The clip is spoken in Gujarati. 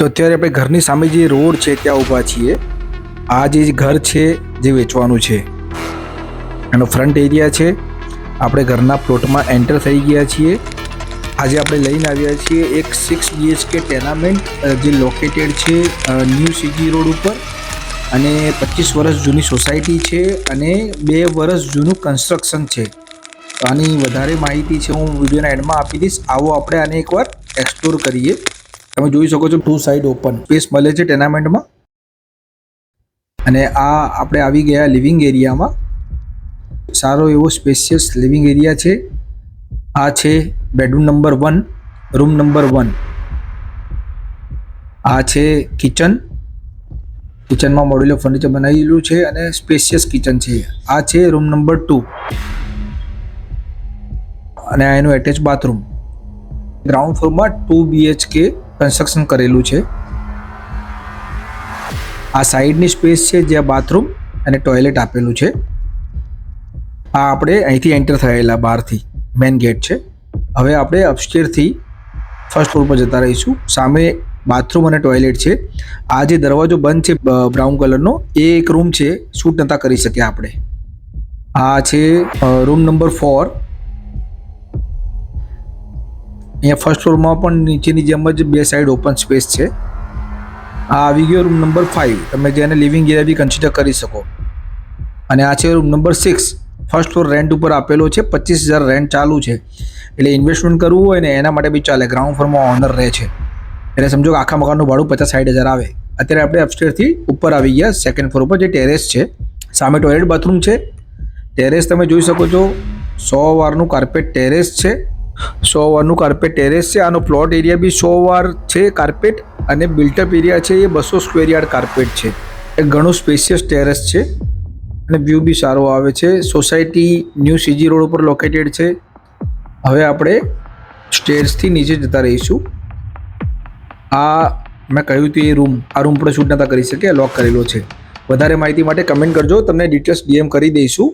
તો અત્યારે આપણે ઘરની સામે જે રોડ છે ત્યાં ઊભા છીએ. આ જે ઘર છે જે વેચવાનું છે એનો ફ્રન્ટ એરિયા છે. આપણે ઘરના પ્લોટમાં એન્ટર થઈ ગયા છીએ. આજે આપણે લઈને આવ્યા છીએ એક 6 BHK ટેનામેન્ટ જે લોકેટેડ છે ન્યૂ સીજી રોડ ઉપર, અને 25 વર્ષ જૂની સોસાયટી છે અને 2 વર્ષ જૂનું કન્સ્ટ્રક્શન છે. આની વધારે માહિતી છે હું વિડીયોના એન્ડમાં આપી દઈશ. આવો આપણે આને એકવાર એક્સપ્લોર કરીએ. તમે જોઈ શકો છો 2 સાઈડ ઓપન સ્પેસ મળે છે ટેનામેન્ટમાં. અને આ આપણે આવી ગયા લિવિંગ એરિયામાં. સારો એવો સ્પેશિયસ લિવિંગ એરિયા છે. આ છે બેડરૂમ નંબર 1, રૂમ નંબર 1. આ છે કિચન. કિચનમાં મોડ્યુલર ફર્નિચર બનાવેલું છે અને સ્પેશિયસ કિચન છે. આ છે રૂમ નંબર 2 અને આ એનું એટેચ બાથરૂમ. ગ્રાઉન્ડ ફ્લોરમાં 2 BHK કન્સ્ટ્રક્શન કરેલું છે. આ સાઈડની સ્પેસ છે જ્યાં બાથરૂમ અને ટોયલેટ આપેલું છે. આ આપણે અહીંથી એન્ટર થયેલા બહારથી મેઇન ગેટ છે. હવે આપણે અપસ્ટેરથી ફર્સ્ટ ફ્લોર પર જતા રહીશું. સામે બાથરૂમ અને ટોયલેટ છે. આ જે દરવાજો બંધ છે બ્રાઉન કલરનો, એ એક રૂમ છે, શૂટ નતા કરી શક્યા આપણે. આ છે રૂમ નંબર 4. અહીંયા ફર્સ્ટ ફ્લોરમાં પણ નીચેની જેમ જ 2 સાઈડ ઓપન સ્પેસ છે. આ આવી ગયો રૂમ નંબર 5, તમે જેને લિવિંગ એરિયા બી કન્સિડર કરી શકો. અને આ છે room number 6. First floor rent ઉપર આપેલો છે, 25,000 રેન્ટ ચાલુ છે. એટલે ઇન્વેસ્ટમેન્ટ કરવું હોય ને એના માટે બી ચાલે. ગ્રાઉન્ડ ફ્લોરમાં ઓનર રહે છે એટલે સમજો કે આખા મકાનનું ભાડું 50-60 હજાર આવે. અત્યારે આપણે અપસ્ટેરથી ઉપર આવી ગયા સેકન્ડ ફ્લોર ઉપર, જે ટેરેસ છે. સામે ટોયલેટ બાથરૂમ છે. ટેરેસ તમે જોઈ શકો છો, 100 વારનું કાર્પેટ ટેરેસ છે. 100 વારનું કાર્પેટ ટેરેસ છે. આનો પ્લોટ એરિયા બી 100 વાર છે કાર્પેટ, અને બિલ્ટઅપ એરિયા છે એ 200 સ્ક્વેર યાર્ડ કાર્પેટ છે. એ ઘણું સ્પેશિયસ ટેરેસ છે અને વ્યૂ બી સારો આવે છે. સોસાયટી ન્યૂ સીજી રોડ ઉપર લોકેટેડ છે. હવે આપણે સ્ટેર્સથી નીચે જતા રહીશું. આ મેં કહ્યું હતું એ રૂમ, આ રૂમ પણ શૂટ નતા કરી શકે, લોક કરેલો છે. વધારે માહિતી માટે કમેન્ટ કરજો, તમને ડિટેલ્સ DM કરી દઈશું.